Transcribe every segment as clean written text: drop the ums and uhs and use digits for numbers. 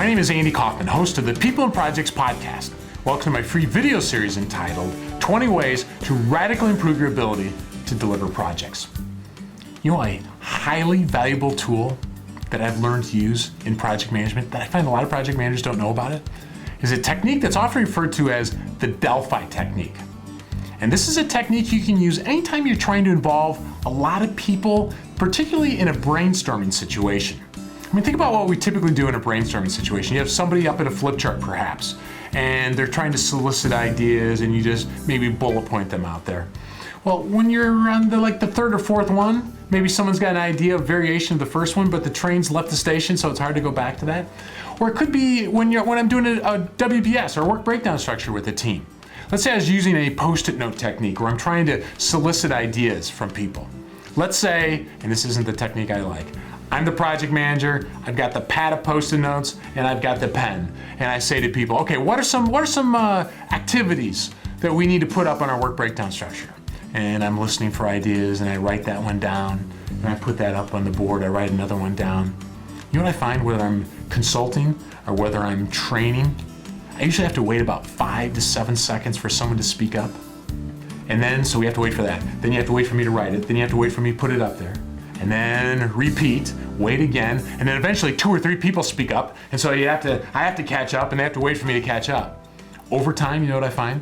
My name is Andy Kaufman, host of the People and Projects podcast. Welcome to my free video series entitled 20 Ways to Radically Improve Your Ability to Deliver Projects. You know, a highly valuable tool that I've learned to use in project management that I find a lot of project managers don't know about it is a technique that's often referred to as the Delphi Technique. And this is a technique you can use anytime you're trying to involve a lot of people, particularly in a brainstorming situation. I mean, think about what we typically do in a brainstorming situation. You have somebody up at a flip chart perhaps, and they're trying to solicit ideas and you just maybe bullet point them out there. Well, when you're on the third or fourth one, maybe someone's got an idea of variation of the first one, but the train's left the station, so it's hard to go back to that. Or it could be when I'm doing a WBS or work breakdown structure with a team. Let's say I was using a post-it note technique where I'm trying to solicit ideas from people. Let's say, and this isn't the technique I like, I'm the project manager, I've got the pad of post-it notes, and I've got the pen. And I say to people, okay, what are some activities that we need to put up on our work breakdown structure? And I'm listening for ideas, and I write that one down, and I put that up on the board, I write another one down. You know what I find, whether I'm consulting or whether I'm training, I usually have to wait about 5 to 7 seconds for someone to speak up. And then, so we have to wait for that. Then you have to wait for me to write it, then you have to wait for me to put it up there. And then repeat, wait again, and then eventually 2 or 3 people speak up, and so I have to catch up, and they have to wait for me to catch up. Over time, you know what I find?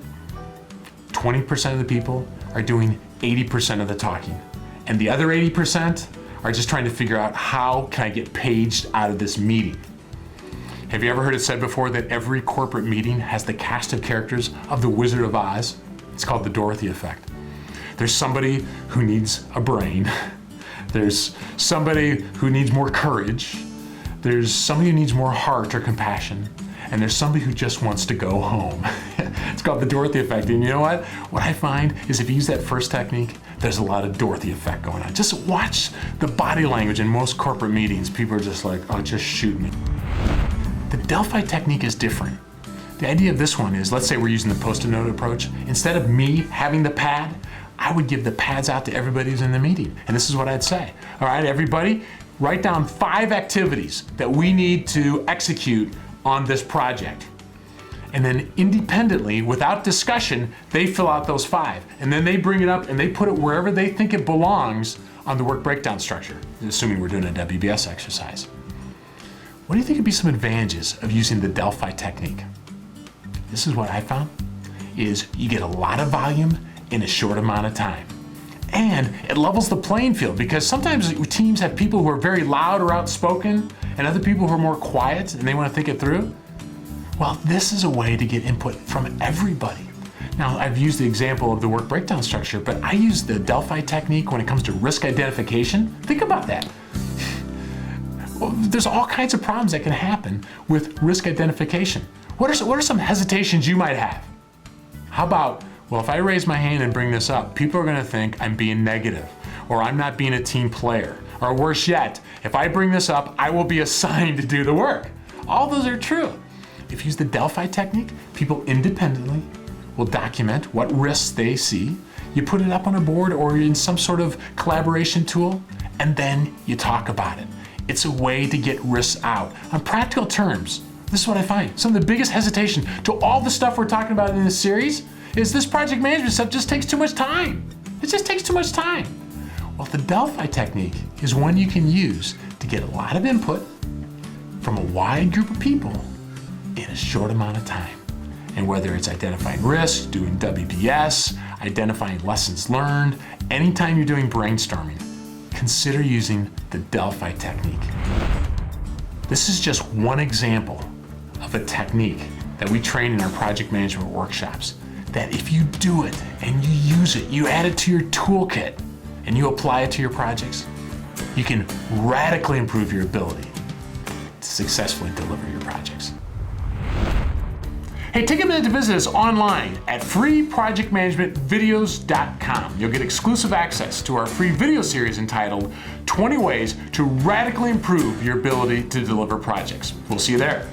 20% of the people are doing 80% of the talking, and the other 80% are just trying to figure out how can I get paged out of this meeting. Have you ever heard it said before that every corporate meeting has the cast of characters of the Wizard of Oz? It's called the Dorothy effect. There's somebody who needs a brain. There's somebody who needs more courage. There's somebody who needs more heart or compassion. And there's somebody who just wants to go home. It's called the Dorothy effect. And you know what? What I find is if you use that first technique, there's a lot of Dorothy effect going on. Just watch the body language in most corporate meetings. People are just like, oh, just shoot me. The Delphi technique is different. The idea of this one is, let's say we're using the post-it note approach. Instead of me having the pad, I would give the pads out to everybody who's in the meeting. And this is what I'd say. All right, everybody, write down 5 activities that we need to execute on this project. And then independently, without discussion, they fill out those 5. And then they bring it up and they put it wherever they think it belongs on the work breakdown structure, assuming we're doing a WBS exercise. What do you think would be some advantages of using the Delphi technique? This is what I found, is you get a lot of volume in a short amount of time. And it levels the playing field because sometimes teams have people who are very loud or outspoken and other people who are more quiet and they want to think it through. Well, this is a way to get input from everybody. Now, I've used the example of the work breakdown structure, but I use the Delphi technique when it comes to risk identification. Think about that. Well, there's all kinds of problems that can happen with risk identification. What are some hesitations you might have? How about, well, if I raise my hand and bring this up, people are gonna think I'm being negative, or I'm not being a team player, or worse yet, if I bring this up, I will be assigned to do the work. All those are true. If you use the Delphi technique, people independently will document what risks they see. You put it up on a board or in some sort of collaboration tool, and then you talk about it. It's a way to get risks out. On practical terms, this is what I find. Some of the biggest hesitation to all the stuff we're talking about in this series is this project management stuff just takes too much time. It just takes too much time. Well, the Delphi technique is one you can use to get a lot of input from a wide group of people in a short amount of time. And whether it's identifying risks, doing WBS, identifying lessons learned, anytime you're doing brainstorming, consider using the Delphi technique. This is just one example of a technique that we train in our project management workshops, that if you do it and you use it, you add it to your toolkit and you apply it to your projects, you can radically improve your ability to successfully deliver your projects. Hey, take a minute to visit us online at freeprojectmanagementvideos.com. You'll get exclusive access to our free video series entitled 20 Ways to Radically Improve Your Ability to Deliver Projects. We'll see you there.